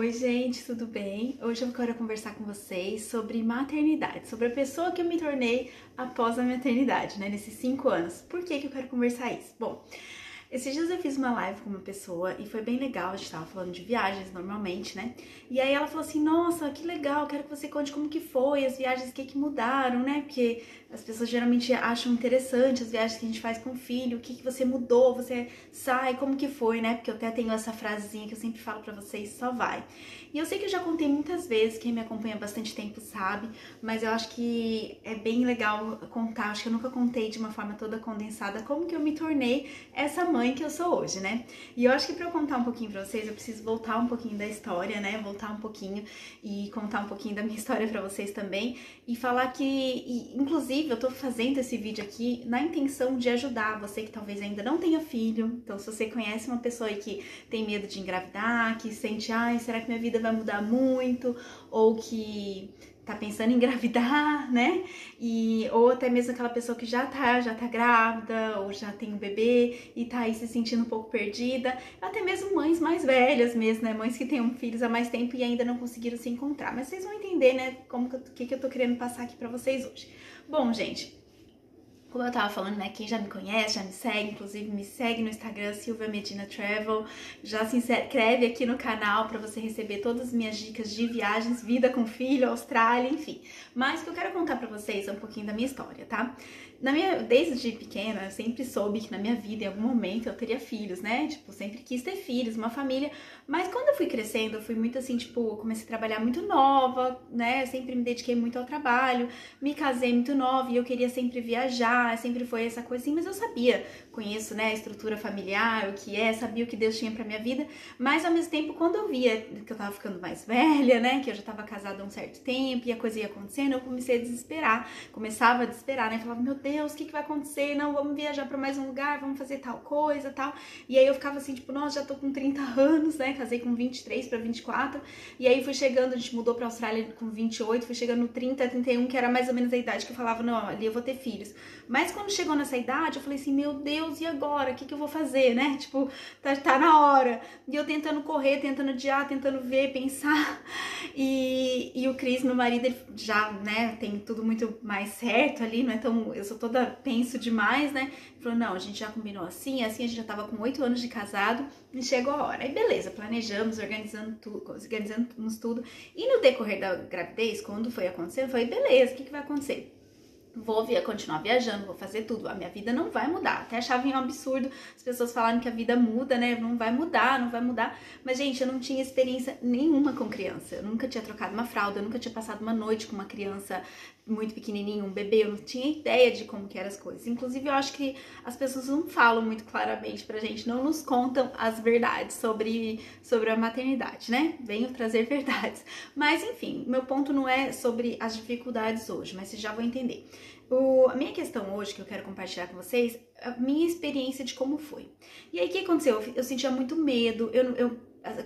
Oi, gente, tudo bem? Hoje eu quero conversar com vocês sobre maternidade, sobre a pessoa que eu me tornei após a maternidade, né, nesses 5 anos. Por que eu quero conversar isso? Bom, esses dias eu fiz uma live com uma pessoa e foi bem legal, a gente tava falando de viagens normalmente, né? E aí ela falou assim, nossa, que legal, quero que você conte como que foi, as viagens, o que mudaram, né? Porque as pessoas geralmente acham interessante as viagens que a gente faz com o filho, o que você mudou, você sai, como que foi, né? Porque eu até tenho essa frasezinha que eu sempre falo pra vocês, só vai. E eu sei que eu já contei muitas vezes, quem me acompanha há bastante tempo sabe, mas eu acho que é bem legal contar, acho que eu nunca contei de uma forma toda condensada como que eu me tornei essa mãe que eu sou hoje, né? E eu acho que pra eu contar um pouquinho pra vocês, eu preciso voltar um pouquinho da história, né? Voltar um pouquinho e contar um pouquinho da minha história pra vocês também e falar que, inclusive, eu tô fazendo esse vídeo aqui na intenção de ajudar você que talvez ainda não tenha filho. Então, se você conhece uma pessoa aí que tem medo de engravidar, que sente, ai, será que minha vida vai mudar muito? Ou que tá pensando em engravidar, né? Ou até mesmo aquela pessoa que já tá grávida, ou já tem um bebê e tá aí se sentindo um pouco perdida. Até mesmo mães mais velhas mesmo, né? Mães que têm filhos há mais tempo e ainda não conseguiram se encontrar. Mas vocês vão entender, né? O que eu tô querendo passar aqui pra vocês hoje. Bom, gente, como eu tava falando, né, quem já me conhece, já me segue, inclusive me segue no Instagram, Silvia Medina Travel, já se inscreve aqui no canal pra você receber todas as minhas dicas de viagens, vida com filho, Austrália, enfim. Mas o que eu quero contar pra vocês é um pouquinho da minha história, tá? Desde pequena, eu sempre soube que na minha vida, em algum momento, eu teria filhos, né? Tipo, sempre quis ter filhos, uma família. Mas quando eu fui crescendo, eu fui muito assim, tipo, comecei a trabalhar muito nova, né? Eu sempre me dediquei muito ao trabalho, me casei muito nova e eu queria sempre viajar, sempre foi essa coisa assim, mas eu sabia, conheço, né, a estrutura familiar, o que é, sabia o que Deus tinha pra minha vida, mas ao mesmo tempo, quando eu via que eu tava ficando mais velha, né, que eu já tava casada há um certo tempo e a coisa ia acontecendo, eu comecei a desesperar, começava a desesperar, né, falava, meu Deus, o que vai acontecer? Não, vamos viajar pra mais um lugar, vamos fazer tal coisa, tal, e aí eu ficava assim, tipo, nossa, já tô com 30 anos, né, casei com 23 pra 24, e aí fui chegando, a gente mudou pra Austrália com 28, fui chegando no 30, 31, que era mais ou menos a idade que eu falava, não, ali eu vou ter filhos. Mas quando chegou nessa idade, eu falei assim, meu Deus, e agora? O que eu vou fazer, né? Tipo, tá na hora. E eu tentando correr, tentando adiar, tentando ver, pensar. E o Cris, meu marido, ele já, né, tem tudo muito mais certo ali, não é tão... Eu sou toda, penso demais, né? Ele falou, não, a gente já combinou assim a gente já tava com 8 anos de casado e chegou a hora. Aí beleza, planejamos, organizamos tudo. E no decorrer da gravidez, quando foi acontecendo, eu falei, beleza, o que vai acontecer? Vou continuar viajando, vou fazer tudo, a minha vida não vai mudar. Até achava um absurdo as pessoas falarem que a vida muda, né? Não vai mudar, não vai mudar. Mas, gente, eu não tinha experiência nenhuma com criança. Eu nunca tinha trocado uma fralda, eu nunca tinha passado uma noite com uma criança muito pequenininha, um bebê. Eu não tinha ideia de como que eram as coisas. Inclusive, eu acho que as pessoas não falam muito claramente pra gente, não nos contam as verdades sobre a maternidade, né? Venho trazer verdades. Mas, enfim, meu ponto não é sobre as dificuldades hoje, mas vocês já vão entender. A minha questão hoje que eu quero compartilhar com vocês é a minha experiência de como foi. E aí o que aconteceu? Eu sentia muito medo.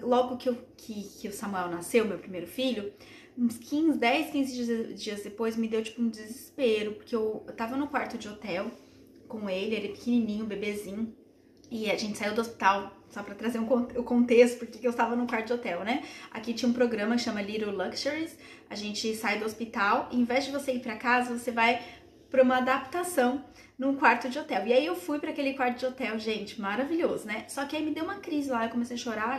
Logo que o Samuel nasceu, meu primeiro filho, uns 10, 15 dias depois me deu tipo um desespero, porque eu tava no quarto de hotel com ele pequenininho, um bebezinho. E a gente saiu do hospital, só pra trazer o contexto, porque eu estava no quarto de hotel, né? Aqui tinha um programa que chama Little Luxuries. A gente sai do hospital e, em vez de você ir pra casa, você vai pra uma adaptação num quarto de hotel. E aí eu fui pra aquele quarto de hotel, gente, maravilhoso, né? Só que aí me deu uma crise lá, eu comecei a chorar,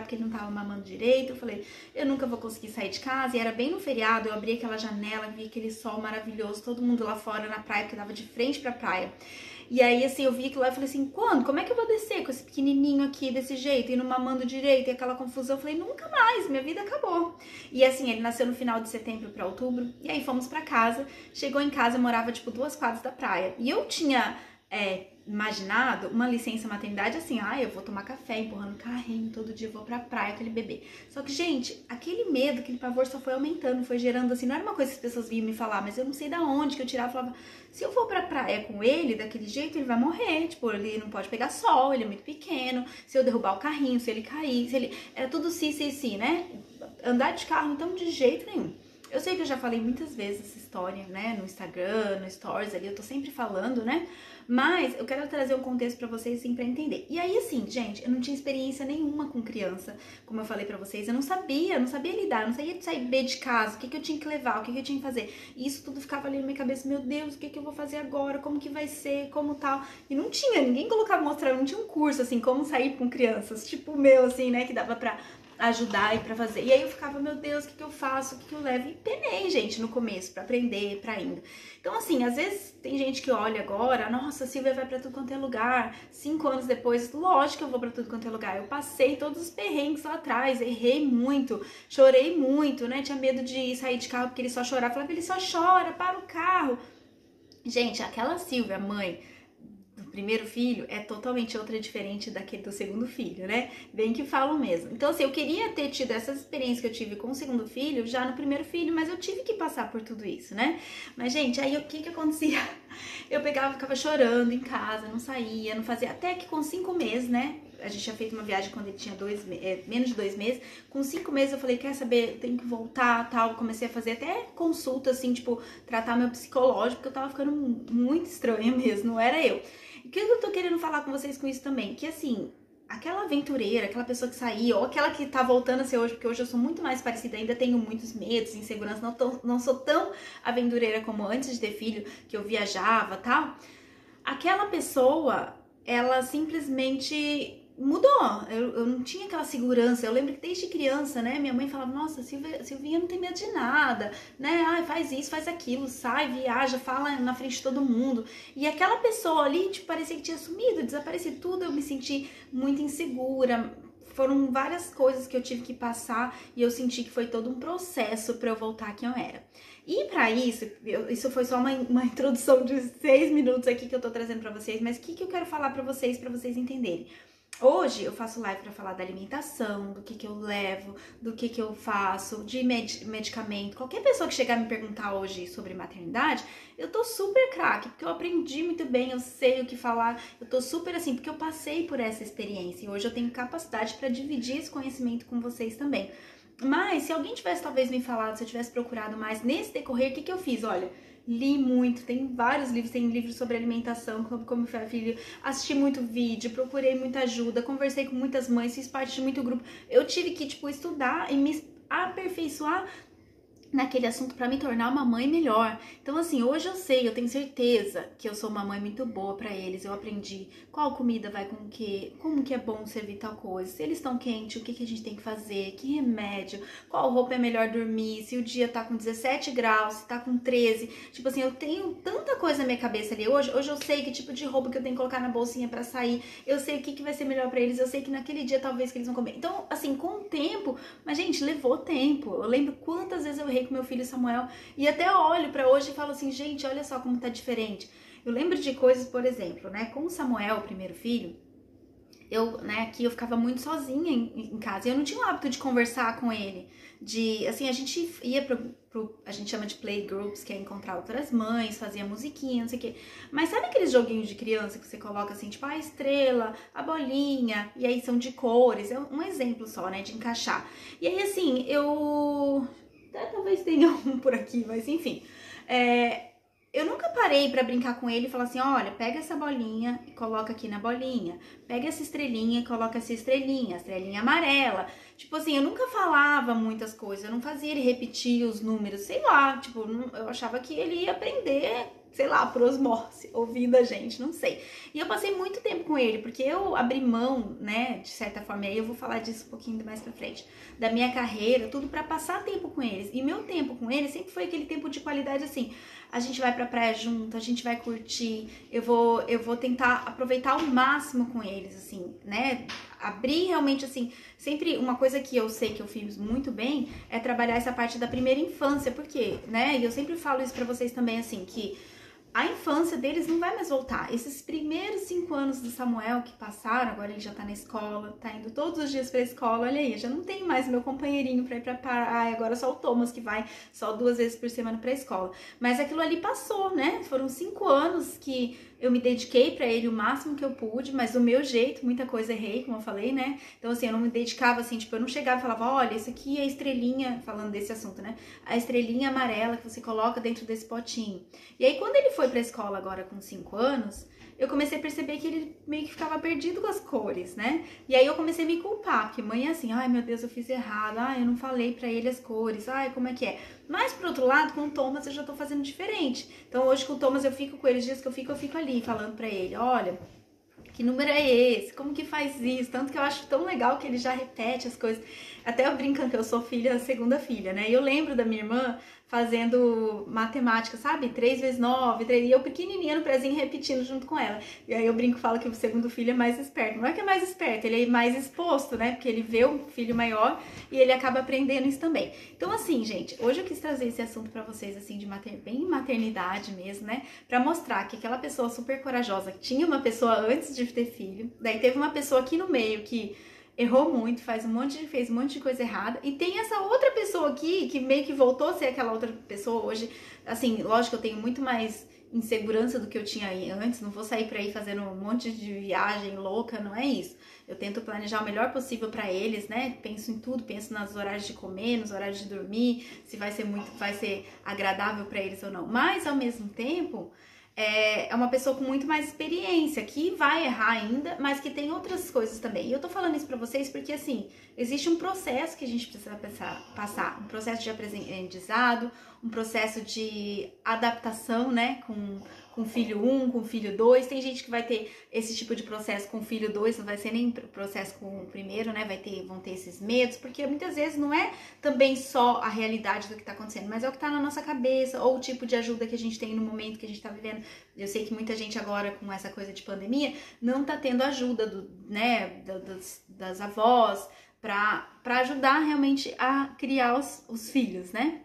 porque ele não tava mamando direito. Eu falei, eu nunca vou conseguir sair de casa. E era bem no feriado, eu abri aquela janela, vi aquele sol maravilhoso, todo mundo lá fora na praia, porque dava de frente pra praia. E aí, assim, eu vi aquilo lá e falei assim, quando? Como é que eu vou descer com esse pequenininho aqui desse jeito, e não mamando direito, e aquela confusão? Eu falei, nunca mais, minha vida acabou. E assim, ele nasceu no final de setembro pra outubro, e aí fomos pra casa. Chegou em casa, eu morava, tipo, 2 quadras da praia. E eu tinha imaginado uma licença maternidade assim, eu vou tomar café empurrando carrinho, todo dia eu vou pra praia, aquele bebê. Só que, gente, aquele medo, aquele pavor só foi aumentando, foi gerando assim, não era uma coisa que as pessoas vinham me falar, mas eu não sei da onde que eu tirava, falava, se eu for pra praia com ele, daquele jeito, ele vai morrer, tipo, ele não pode pegar sol, ele é muito pequeno, se eu derrubar o carrinho, se ele cair, era tudo si, né? Andar de carro, então, de jeito nenhum. Eu sei que eu já falei muitas vezes essa história, né, no Instagram, no Stories ali, eu tô sempre falando, né, mas eu quero trazer um contexto pra vocês, assim, pra entender. E aí, assim, gente, eu não tinha experiência nenhuma com criança, como eu falei pra vocês, eu não sabia lidar, eu não sabia sair de casa, o que eu tinha que levar, o que eu tinha que fazer. E isso tudo ficava ali na minha cabeça, meu Deus, o que eu vou fazer agora, como que vai ser, como tal. E não tinha, ninguém colocava, mostrava, não tinha um curso, assim, como sair com crianças, tipo o meu, assim, né, que dava pra ajudar e pra fazer. E aí eu ficava, meu Deus, o que eu faço, o que eu levo? E penei, gente, no começo, pra aprender, pra indo. Então, assim, às vezes tem gente que olha agora, nossa, a Silvia vai pra tudo quanto é lugar. 5 anos depois, lógico que eu vou pra tudo quanto é lugar. Eu passei todos os perrengues lá atrás, errei muito, chorei muito, né? Tinha medo de sair de carro porque ele só chorava. Falava, ele só chora, para o carro. Gente, aquela Silvia, mãe do primeiro filho, é totalmente outra diferente daquele do segundo filho, né? Bem que falam mesmo. Então, assim, eu queria ter tido essas experiências que eu tive com o segundo filho já no primeiro filho, mas eu tive que passar por tudo isso, né? Mas, gente, aí o que acontecia? Eu pegava, ficava chorando em casa, não saía, não fazia. Até que com 5 meses, né? A gente tinha feito uma viagem quando ele tinha menos de 2 meses. Com 5 meses eu falei, quer saber, eu tenho que voltar, tal. Comecei a fazer até consulta, assim, tipo, tratar meu psicológico, porque eu tava ficando muito estranha mesmo, não era eu. E o que eu tô querendo falar com vocês com isso também? Que, assim, aquela aventureira, aquela pessoa que saiu, ou aquela que tá voltando a ser hoje, porque hoje eu sou muito mais parecida, ainda tenho muitos medos, insegurança, não sou tão aventureira como antes de ter filho, que eu viajava, tal. Aquela pessoa, ela simplesmente mudou. Eu não tinha aquela segurança. Eu lembro que desde criança, né, minha mãe falava, nossa, Silvinha não tem medo de nada, né? Ai, faz isso, faz aquilo, sai, viaja, fala na frente de todo mundo. E aquela pessoa ali, tipo, parecia que tinha sumido, desaparecido tudo. Eu me senti muito insegura. Foram várias coisas que eu tive que passar e eu senti que foi todo um processo para eu voltar quem eu era. E para isso, isso foi só uma introdução de 6 minutos aqui que eu tô trazendo para vocês, mas o que eu quero falar para vocês entenderem? Hoje eu faço live para falar da alimentação, do que eu levo, do que eu faço, de medicamento. Qualquer pessoa que chegar a me perguntar hoje sobre maternidade, eu tô super craque, porque eu aprendi muito bem, eu sei o que falar, eu tô super assim, porque eu passei por essa experiência e hoje eu tenho capacidade para dividir esse conhecimento com vocês também. Mas se alguém tivesse talvez me falado, se eu tivesse procurado mais nesse decorrer, o que eu fiz? Olha, li muito, tem vários livros, tem livros sobre alimentação, como foi a filha, assisti muito vídeo, procurei muita ajuda, conversei com muitas mães, fiz parte de muito grupo. Eu tive que, tipo, estudar e me aperfeiçoar naquele assunto para me tornar uma mãe melhor. Então, assim, hoje eu sei, eu tenho certeza que eu sou uma mãe muito boa para eles. Eu aprendi qual comida vai com o que, como que é bom servir tal coisa, se eles estão quentes, o que a gente tem que fazer, que remédio, qual roupa é melhor dormir, se o dia tá com 17 graus, se tá com 13. Tipo assim, eu tenho tanta coisa na minha cabeça ali. Hoje eu sei que tipo de roupa que eu tenho que colocar na bolsinha para sair. Eu sei o que vai ser melhor para eles. Eu sei que naquele dia talvez que eles vão comer. Então, assim, com o tempo, mas gente, levou tempo. Eu lembro quantas vezes eu errei com meu filho Samuel e até olho pra hoje e falo assim, gente, olha só como tá diferente. Eu lembro de coisas, por exemplo, né, com o Samuel, o primeiro filho, aqui eu ficava muito sozinha em casa e eu não tinha o hábito de conversar com ele, assim, a gente ia a gente chama de playgroups, que é encontrar outras mães, fazia musiquinha, não sei o quê, mas sabe aqueles joguinhos de criança que você coloca assim, tipo a estrela, a bolinha, e aí são de cores, é um exemplo só, né, de encaixar. E aí assim, talvez tenha um por aqui, mas enfim. Eu nunca parei pra brincar com ele e falar assim, olha, pega essa bolinha e coloca aqui na bolinha. Pega essa estrelinha e coloca essa estrelinha, a estrelinha amarela. Tipo assim, eu nunca falava muitas coisas, eu não fazia ele repetir os números, sei lá. Tipo, eu achava que ele ia aprender, sei lá, por osmose, ouvindo a gente, não sei. E eu passei muito tempo com ele, porque eu abri mão, né, de certa forma, e aí eu vou falar disso um pouquinho mais pra frente, da minha carreira, tudo pra passar tempo com eles. E meu tempo com eles sempre foi aquele tempo de qualidade assim, a gente vai pra praia junto, a gente vai curtir, eu vou tentar aproveitar ao máximo com eles, assim, né, abrir realmente, assim, sempre uma coisa que eu sei que eu fiz muito bem é trabalhar essa parte da primeira infância, porque, né, e eu sempre falo isso pra vocês também, assim, que a infância deles não vai mais voltar. Esses primeiros 5 anos do Samuel que passaram, agora ele já tá na escola, tá indo todos os dias pra escola, olha aí, eu já não tenho mais meu companheirinho pra ir pra praia, agora só o Thomas que vai só 2 vezes por semana pra escola. Mas aquilo ali passou, né? Foram 5 anos que eu me dediquei pra ele o máximo que eu pude, mas do meu jeito, muita coisa errei, como eu falei, né? Então, assim, eu não me dedicava, assim, tipo, eu não chegava e falava, olha, isso aqui é a estrelinha, falando desse assunto, né? A estrelinha amarela que você coloca dentro desse potinho. E aí, quando ele foi pra escola agora com 5 anos, eu comecei a perceber que ele meio que ficava perdido com as cores, né? E aí eu comecei a me culpar, porque mãe é assim, ai meu Deus, eu fiz errado, ai eu não falei pra ele as cores, ai como é que é? Mas por outro lado, com o Thomas eu já tô fazendo diferente. Então hoje com o Thomas eu fico com ele, os dias que eu fico ali falando pra ele, olha, que número é esse? Como que faz isso? Tanto que eu acho tão legal que ele já repete as coisas. Até eu brincando que eu sou filha, segunda filha, né? E eu lembro da minha irmã fazendo matemática, sabe? 3 vezes 9, 3, e eu pequenininha no prezinho repetindo junto com ela. E aí eu brinco, falo que o segundo filho é mais esperto. Não é que é mais esperto, ele é mais exposto, né? Porque ele vê o filho maior e ele acaba aprendendo isso também. Então assim, gente, hoje eu quis trazer esse assunto pra vocês, assim, de bem maternidade mesmo, né? Pra mostrar que aquela pessoa super corajosa, que tinha uma pessoa antes de ter filho, daí teve uma pessoa aqui no meio que errou muito, fez um monte de coisa errada, e tem essa outra pessoa aqui que meio que voltou a ser aquela outra pessoa hoje. Assim, lógico que eu tenho muito mais insegurança do que eu tinha antes, não vou sair por aí fazendo um monte de viagem louca, não é isso. Eu tento planejar o melhor possível pra eles, né? Penso em tudo, penso nos horários de comer, nos horários de dormir, se vai ser agradável pra eles ou não. Mas ao mesmo tempo, é uma pessoa com muito mais experiência, que vai errar ainda, mas que tem outras coisas também. E eu tô falando isso pra vocês porque, assim, existe um processo que a gente precisa passar, um processo de aprendizado, um processo de adaptação, né, com filho 1, com filho 2. Tem gente que vai ter esse tipo de processo com filho 2, não vai ser nem processo com o primeiro, né, vão ter esses medos, porque muitas vezes não é também só a realidade do que tá acontecendo, mas é o que tá na nossa cabeça, ou o tipo de ajuda que a gente tem no momento que a gente tá vivendo. Eu sei que muita gente agora, com essa coisa de pandemia, não tá tendo ajuda das avós pra ajudar realmente a criar os filhos, né?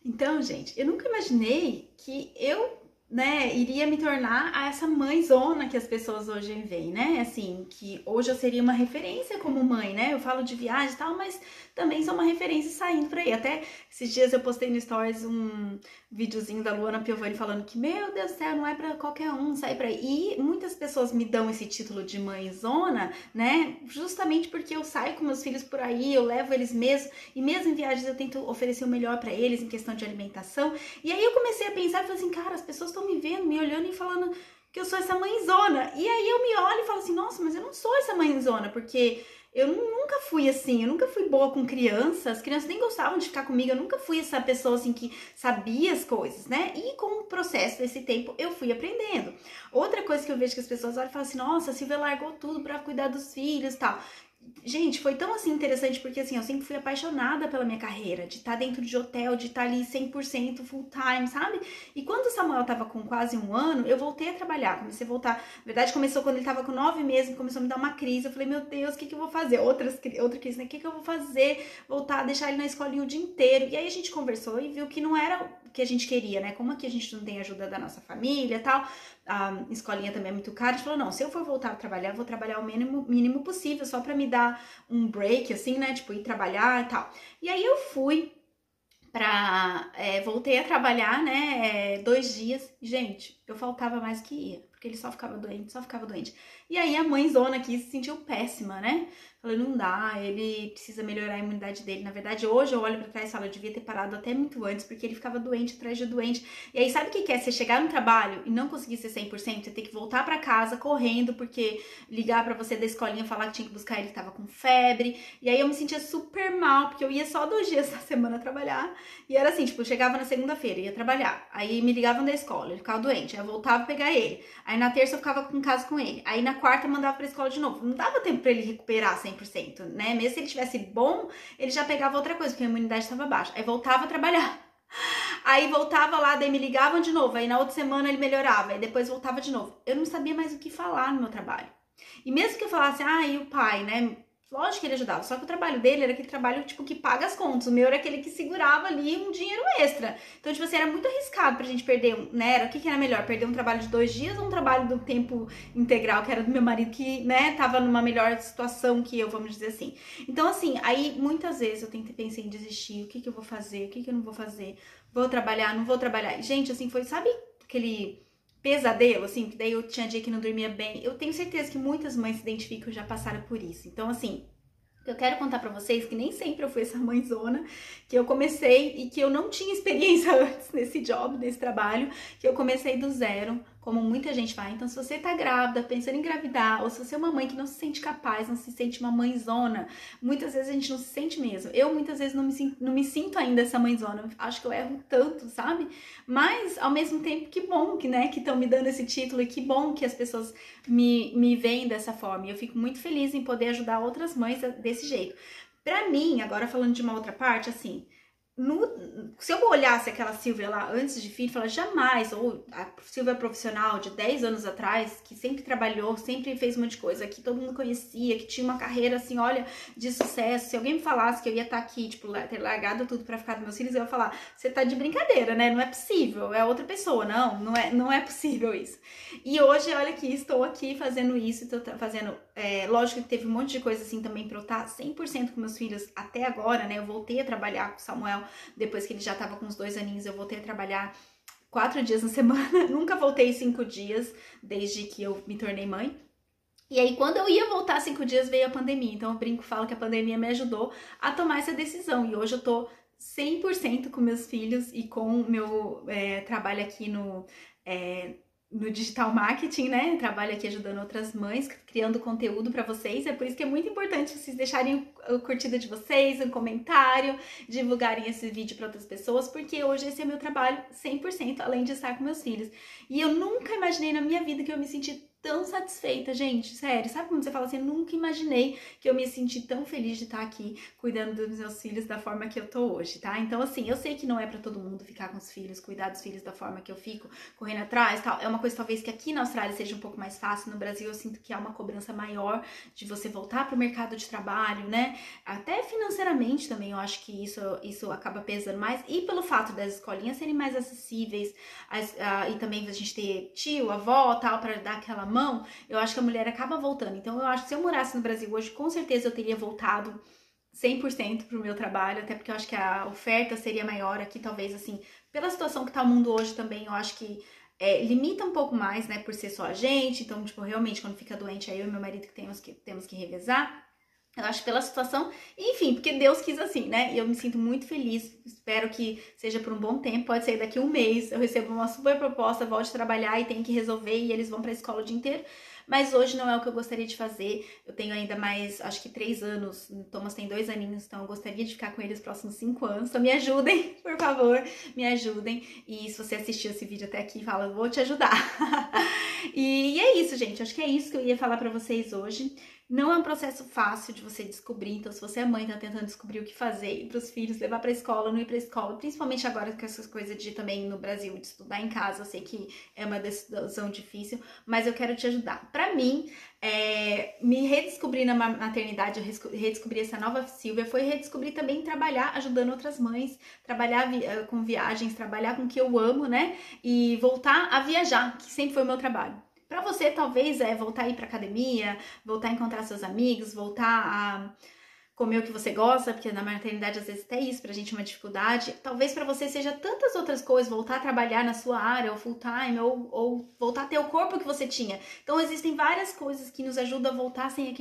Então, gente, eu nunca imaginei que eu, né, iria me tornar essa mãezona que as pessoas hoje veem, né? Assim, que hoje eu seria uma referência como mãe, né? Eu falo de viagem e tal, mas também sou uma referência saindo por aí. Até esses dias eu postei no Stories um videozinho da Luana Piovani falando que, meu Deus do céu, não é pra qualquer um sair por aí. E muitas pessoas me dão esse título de mãezona, né? Justamente porque eu saio com meus filhos por aí, eu levo eles mesmo, e mesmo em viagens eu tento oferecer o melhor pra eles em questão de alimentação. E aí eu comecei a pensar e falei assim, cara, as pessoas estão me vendo, me olhando e falando que eu sou essa mãezona. E aí eu me olho e falo assim, nossa, mas eu não sou essa mãezona, porque eu nunca fui assim, eu nunca fui boa com crianças, as crianças nem gostavam de ficar comigo, eu nunca fui essa pessoa assim que sabia as coisas, né? E com o processo desse tempo eu fui aprendendo. Outra coisa que eu vejo que as pessoas olham e falam assim, nossa, a Silvia largou tudo pra cuidar dos filhos e tal. Gente, foi tão assim interessante porque assim, eu sempre fui apaixonada pela minha carreira, de estar dentro de hotel, de estar ali 100% full time, sabe? E quando o Samuel tava com quase 1 ano, eu voltei a trabalhar, comecei a voltar. Na verdade, começou quando ele tava com 9 meses, começou a me dar uma crise. Eu falei, meu Deus, o que eu vou fazer? Outra crise, né? O que eu vou fazer? Voltar, deixar ele na escolinha o dia inteiro. E aí a gente conversou e viu que não era o que a gente queria, né? Como aqui a gente não tem ajuda da nossa família e tal, a escolinha também é muito cara, a gente falou, não, se eu for voltar a trabalhar, eu vou trabalhar o mínimo possível, só pra me dar um break, assim, né, tipo, ir trabalhar e tal. E aí eu fui voltei a trabalhar, né, 2 dias, gente, eu faltava mais que ia, porque ele só ficava doente. E aí a mãezona aqui se sentiu péssima, né? Falei, não dá, ele precisa melhorar a imunidade dele. Na verdade, hoje eu olho pra trás e falo, eu devia ter parado até muito antes, porque ele ficava doente atrás de doente. E aí, sabe o que é? Você chegar no trabalho e não conseguir ser 100%, você ter que voltar pra casa correndo, porque ligar pra você da escolinha, falar que tinha que buscar ele que tava com febre. E aí eu me sentia super mal, porque eu ia só 2 dias na semana trabalhar. E era assim, tipo, eu chegava na segunda-feira, ia trabalhar. Aí me ligavam da escola, ele ficava doente. Aí eu voltava a pegar ele. Aí na terça eu ficava em casa com ele. Aí na quarta eu mandava pra escola de novo. Não dava tempo pra ele recuperar 100%, né? Mesmo se ele tivesse bom, ele já pegava outra coisa, porque a imunidade estava baixa. Aí voltava a trabalhar. Aí voltava lá, daí me ligavam de novo. Aí na outra semana ele melhorava. Aí depois voltava de novo. Eu não sabia mais o que falar no meu trabalho. E mesmo que eu falasse, e o pai, né? Lógico que ele ajudava, só que o trabalho dele era aquele trabalho, tipo, que paga as contas. O meu era aquele que segurava ali um dinheiro extra. Então, tipo assim, era muito arriscado pra gente perder, né? O que era melhor? Perder um trabalho de 2 dias ou um trabalho do tempo integral, que era do meu marido, que, né, tava numa melhor situação que eu, vamos dizer assim. Então, assim, aí muitas vezes eu pensei em desistir. O que eu vou fazer? O que eu não vou fazer? Vou trabalhar? Não vou trabalhar? Gente, assim, foi, sabe aquele pesadelo, assim, que daí eu tinha dia que não dormia bem. Eu tenho certeza que muitas mães se identificam e já passaram por isso. Então, assim, eu quero contar pra vocês que nem sempre eu fui essa mãezona, que eu comecei e que eu não tinha experiência antes nesse job, nesse trabalho, que eu comecei do zero, como muita gente vai. Então, se você tá grávida, pensando em engravidar, ou se você é uma mãe que não se sente capaz, não se sente uma mãezona, muitas vezes a gente não se sente mesmo. Eu, muitas vezes, não me sinto ainda essa mãezona. Acho que eu erro tanto, sabe? Mas, ao mesmo tempo, que bom que, né, que estão me dando esse título e que bom que as pessoas me veem dessa forma. E eu fico muito feliz em poder ajudar outras mães desse jeito. Pra mim, agora falando de uma outra parte, assim, se eu olhasse aquela Silvia lá antes de filho, falar jamais, ou a Silvia profissional de 10 anos atrás, que sempre trabalhou, sempre fez um monte de coisa, que todo mundo conhecia, que tinha uma carreira assim, olha, de sucesso. Se alguém me falasse que eu ia estar aqui, tipo, ter largado tudo pra ficar com meus filhos, eu ia falar, você tá de brincadeira, né? Não é possível, é outra pessoa. Não é possível isso. E hoje, olha aqui, estou aqui fazendo isso, estou fazendo, lógico que teve um monte de coisa assim também pra eu estar 100% com meus filhos até agora, né? Eu voltei a trabalhar com o Samuel depois que ele já tava com uns 2 aninhos, eu voltei a trabalhar 4 dias na semana, nunca voltei 5 dias desde que eu me tornei mãe. E aí, quando eu ia voltar 5 dias, veio a pandemia. Então, eu brinco, falo que a pandemia me ajudou a tomar essa decisão. E hoje eu tô 100% com meus filhos e com o meu trabalho aqui no digital marketing, né? Trabalho aqui ajudando outras mães, criando conteúdo para vocês. É por isso que é muito importante vocês deixarem a curtida de vocês, um comentário, divulgarem esse vídeo para outras pessoas, porque hoje esse é meu trabalho 100%, além de estar com meus filhos. E eu nunca imaginei na minha vida que eu me senti tão satisfeita, gente, sério. Sabe quando você fala assim, eu nunca imaginei que eu me senti tão feliz de estar aqui cuidando dos meus filhos da forma que eu tô hoje, tá? Então, assim, eu sei que não é pra todo mundo ficar com os filhos, cuidar dos filhos da forma que eu fico, correndo atrás, tal. É uma coisa talvez que aqui na Austrália seja um pouco mais fácil, no Brasil eu sinto que há uma cobrança maior de você voltar pro mercado de trabalho, né? Até financeiramente também eu acho que isso acaba pesando mais, e pelo fato das escolinhas serem mais acessíveis, e também a gente ter tio, avó, tal, pra dar aquela mão, eu acho que a mulher acaba voltando. Então eu acho que se eu morasse no Brasil hoje, com certeza eu teria voltado 100% pro meu trabalho, até porque eu acho que a oferta seria maior aqui, talvez assim, pela situação que tá o mundo hoje também, eu acho que limita um pouco mais, né, por ser só a gente. Então, tipo, realmente, quando fica doente, é eu e meu marido que temos que revezar. Eu acho pela situação, enfim, porque Deus quis assim, né? E eu me sinto muito feliz, espero que seja por um bom tempo, pode ser daqui a um mês, eu recebo uma super proposta, volte a trabalhar e tenho que resolver e eles vão pra escola o dia inteiro. Mas hoje não é o que eu gostaria de fazer, eu tenho ainda mais, acho que 3 anos, o Thomas tem 2 aninhos, então eu gostaria de ficar com ele os próximos 5 anos, então me ajudem, por favor, me ajudem. E se você assistiu esse vídeo até aqui, fala, vou te ajudar. E é isso, gente, acho que é isso que eu ia falar pra vocês hoje. Não é um processo fácil de você descobrir, então se você é mãe e tá tentando descobrir o que fazer, ir pros filhos, levar pra escola, não ir pra escola, principalmente agora com essas coisas de também no Brasil, de estudar em casa, eu sei que é uma decisão difícil, mas eu quero te ajudar. Pra mim, me redescobrir na maternidade, eu redescobri essa nova Silvia, foi redescobrir também trabalhar ajudando outras mães, trabalhar com viagens, trabalhar com o que eu amo, né? E voltar a viajar, que sempre foi o meu trabalho. Pra você, talvez, voltar a ir pra academia, voltar a encontrar seus amigos, voltar a comer o que você gosta, porque na maternidade às vezes até isso pra gente é uma dificuldade. Talvez pra você seja tantas outras coisas, voltar a trabalhar na sua área, ou full time, ou voltar a ter o corpo que você tinha. Então existem várias coisas que nos ajudam a voltar sem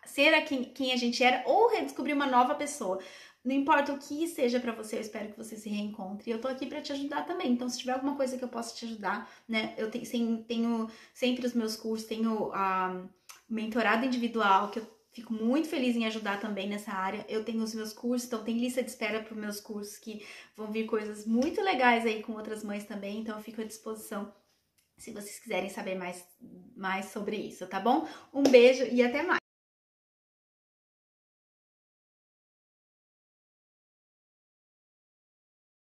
ser quem a gente era, ou redescobrir uma nova pessoa. Não importa o que seja pra você, eu espero que você se reencontre. E eu tô aqui pra te ajudar também. Então, se tiver alguma coisa que eu possa te ajudar, né? Eu tenho sempre os meus cursos, tenho mentorado individual, que eu fico muito feliz em ajudar também nessa área. Eu tenho os meus cursos, então tem lista de espera para os meus cursos, que vão vir coisas muito legais aí com outras mães também. Então, eu fico à disposição se vocês quiserem saber mais sobre isso, tá bom? Um beijo e até mais!